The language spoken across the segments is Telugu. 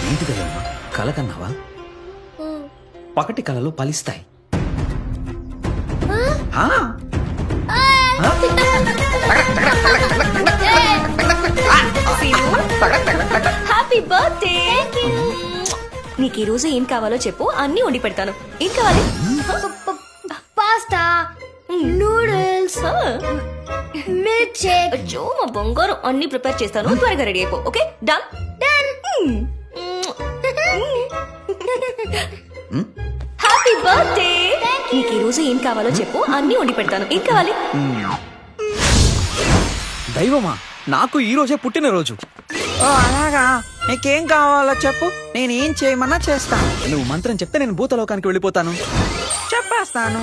ఏంటి దయ్యమ్మా, కల కన్నావా? పగటి కలలు ఫలిస్తాయి. Happy birthday. నీకు ఈ రోజు ఏం కావాలో చెప్పు, అన్ని వండి పెడతాను. ఏం కావాలి? Pasta, noodles, milkshake. అచ్చో మా బంగారు, అన్ని ప్రిపేర్ చేస్తాను. త్వరగా రెడీ అయిపో. Okay, done. Happy birthday. నీకు ఈ రోజు ఏం కావాలో చెప్పు, అన్ని వండి పెడతాను. ఏం కావాలి? దైవమా, నాకు ఈ రోజే పుట్టినరోజు. అలాగా, నీకేం కావాలో చెప్పు, నేనేం చేయమన్నా చేస్తాను. నువ్వు మంత్రం చెప్తే నేను భూతలోకానికి వెళ్ళిపోతాను. చెప్పేస్తాను.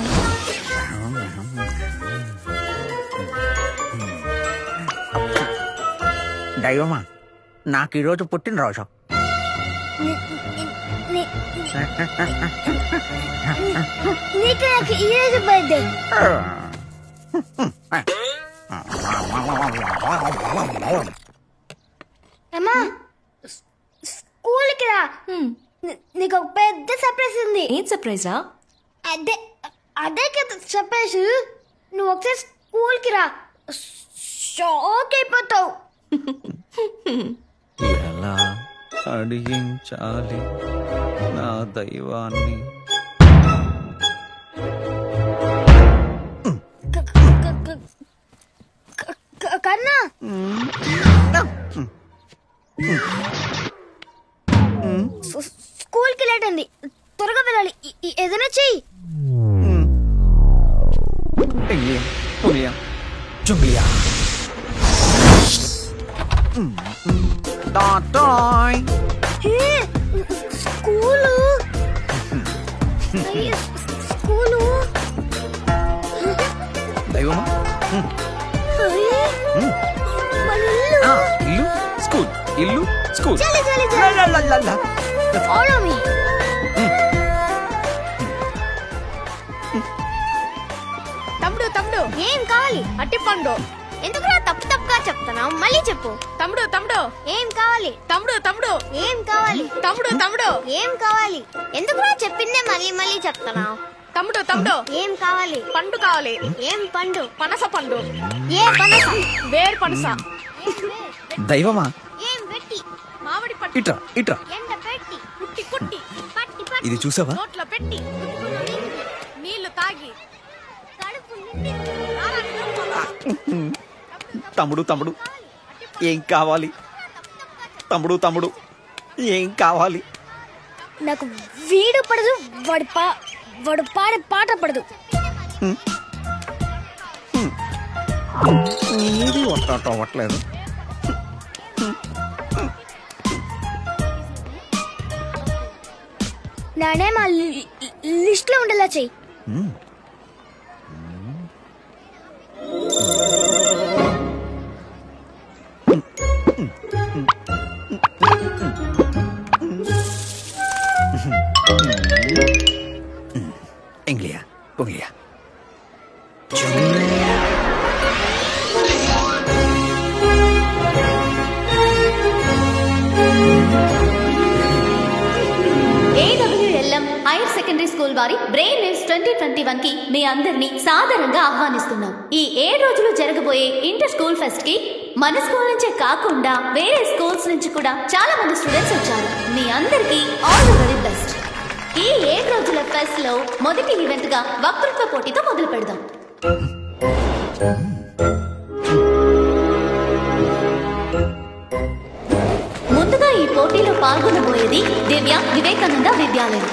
దైవమా, నాకు ఈరోజు పుట్టినరోజు. నీకు ఈరోజు బర్త్డే. అమ్మా, స్కూల్కి రా. నీకు ఒక పెద్ద సర్ప్రైజ్ ఉంది. ఏం సర్ప్రైజ్ రా? అదే అదే కదా సర్ప్రైజ్. నువ్వు ఒకసారి స్కూల్కి రా, షాక్ అయిపోతావు. ఎలా అడిగించాలి నా దైవాన్ని? కన్నా, స్కూల్కి లేట్ అండి, త్వరగా వెళ్ళాలి. ఏదైనా చెయ్యి. జుంగ్లియా. స్కూలు స్కూలు దైవమా, ఇల్లు స్కూల్, ఇల్లు స్కూల్. Follow me. తమ్ముడు ఏం కావాలి? అట్టిపండు. ఎందుకురా తప్పుగా చెప్తున్నావు? మళ్ళీ చెప్పు. తమ్ముడు ఏం కావాలి? తమ్ముడు ఏం కావాలి? తమ్ముడు ఏం కావాలి? ఎందుకురా చెప్పిందే మళ్ళీ చెప్తున్నావు? తమ్ముడు ఏం కావాలి? పండు కావాలి. ఏం పండు? పనస పండు. ఏ పనస? వేరు పనస. దైవమా, ఏం పెట్టి? మామిడి పట్టు. ఇట్రా ఇట్రా. ఎండ పెట్టి కుట్టి పట్టి ఇది చూసావా? నోట్లో పెట్టి నీళ్లు తాగి కడుపు నిండి. తమ్ముడు ఏం కావాలి? తమ్ముడు ఏం కావాలి? నాకు వీడు పడదు, వాడు పాడే పాట పడదు. నీది అవ్వట్లేదు. నానే మా లిస్ట్ లో ఉండేలా చెయ్యి. Englia, Puglia. AWLM higher secondary school వారి బ్రెయిన్ వేవ్స్ 2021 కి మీ అందరినీ సాదరంగా ఆహ్వానిస్తున్నాం. ఈ 7 రోజులు జరగబోయే ఇంటర్ స్కూల్ ఫెస్ట్ కి మన స్కూల్ నుంచే కాకుండా వేరే స్కూల్స్ నుంచి కూడా చాలా మంది స్టూడెంట్స్ వచ్చారు. మీ అందరికీ ఆల్ ది వెరీ బెస్ట్. ఈ 7 రోజుల ఫెస్ట్ లో మొదటి ఈవెంట్ గా వక్తృత్వ పోటీతో మొదలు పెడదాం. ముందుగా ఈ పోటీలో పాల్గొనబోయేది దివ్య వివేకానంద విద్యాలయం.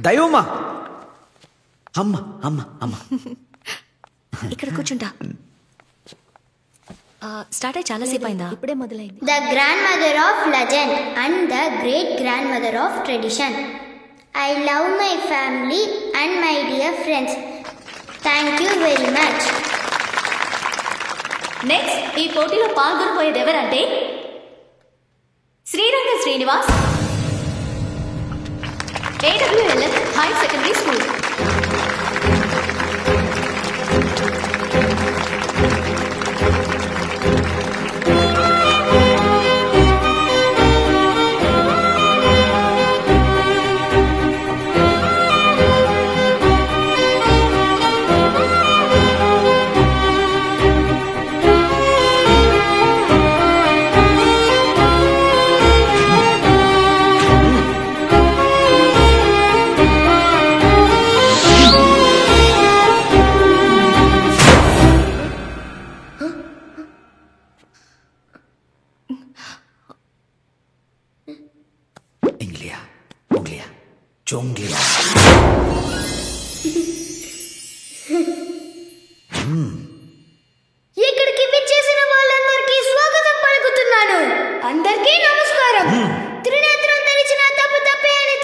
దైవమా, అమ్మ అమ్మ అమ్మ ఇక్కడ కూర్చుంటా. స్టార్ట్ అయ్యి చాలా సేపు అయిందా? ఇప్పుడే మొదలైంది. The grandmother of legend and the great grandmother of tradition. I love my family and my dear friends. Thank you very much. Next ఈ పోటీలో పాల్గొనబోయేది ఎవరంటే Sriranga Srinivas, AWLM higher secondary school. జోంగ్లియా. ఇక్కడికి విచ్చేసిన వాళ్ళందరికీ స్వాగతం పలుకుతున్నాను. అందరికీ నమస్కారం. త్రినేత్రం తెరిచిన తప్పు తప్పే అని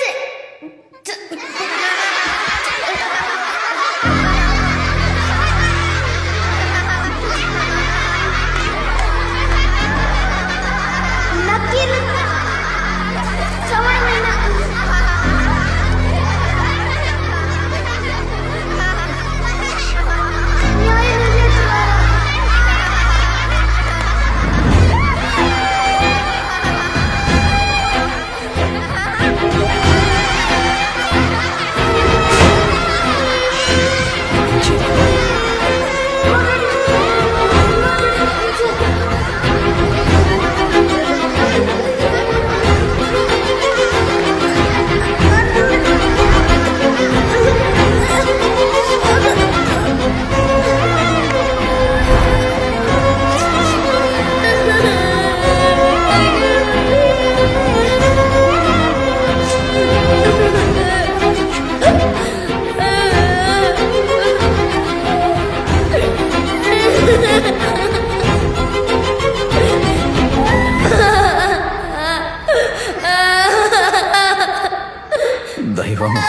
దైవమా,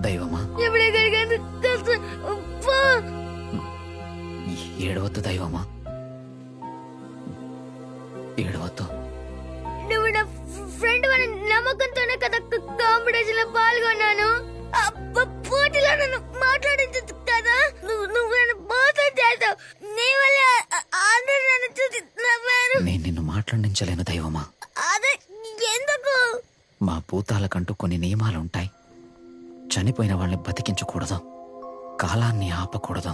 దైవమా, ఏడవద్దు దైవమా, ఏడవద్దు. నువ్వు నా ఫ్రెండ్ అని నమ్మకంతోనే కదా కాంపిటీషన్ లో పాల్గొన్నాను. పోటీలో నన్ను మాట్లాడించదు కదా. నువ్వు నన్ను మోసం చేసావు. నీ వల్ల అందరూ నన్ను చూసి నవ్వారు. నేను నిన్ను మాట్లాడించలేను దైవమా. అదే ఎందుకు? మా భూతాలకంటూ కొన్ని నియమాలుంటాయి. చనిపోయిన వాళ్ళని బతికించకూడదు, కాలాన్ని ఆపకూడదు,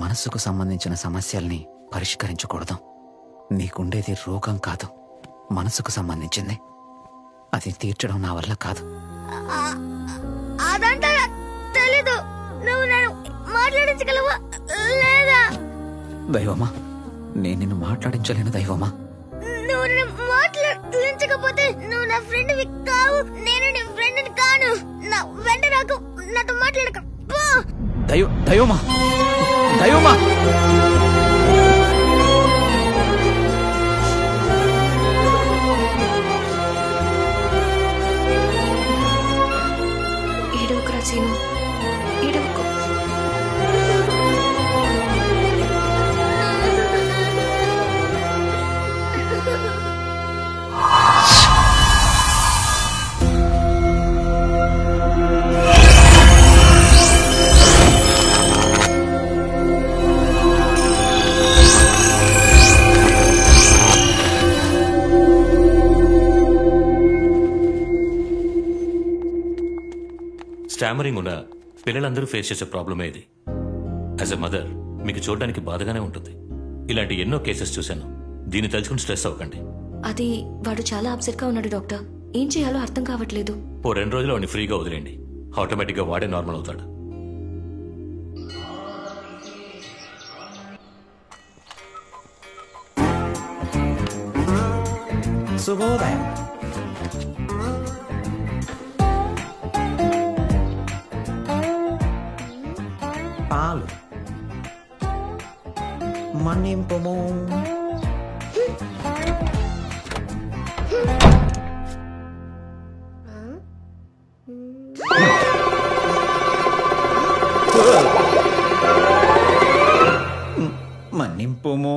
మనసుకు సంబంధించిన సమస్యల్ని పరిష్కరించకూడదు. నీకుండేది రోగం కాదు, మనసుకు సంబంధించింది. అది తీర్చడం నా వల్ల కాదు. అదంతా తెలీదు. నువ్వు నన్ను మాట్లాడించగలవా లేదా? దైవమా, నేను నిన్ను మాట్లాడించలేను దైవమా. నువ్వు నన్ను మాట్లాడించకపోతే నువ్వు నా ఫ్రెండ్వి కావు, నేను నీ ఫ్రెండ్ని కాను. నా వెంట నాకు నాతో మాట్లాడక. దైవమా, దైవమా, ఏడవకురా సీను, ఏడవకు. స్టామరింగ్ ఉన్న పిల్లలందరూ ఫేస్ చేసే ప్రాబ్లమే ఇది. యాజ్ ఎ మదర్ మీకు చూడడానికి బాధగానే ఉంటుంది. ఇలాంటి ఎన్నో కేసెస్ చూశాను. దీన్ని తలుచుకుని స్ట్రెస్ అవ్వకండి. అది వాడు చాలా అప్సెట్ గా ఉన్నాడు డాక్టర్. ఏం చేయాలో అర్థం కావట్లేదు. 2 రోజులు వాడిని ఫ్రీగా వదిలేండి. ఆటోమేటిక్ గా వాడే నార్మల్ అవుతాడు. శుభోదయం. పాలు మన్నింపుము. మన్నింపుము.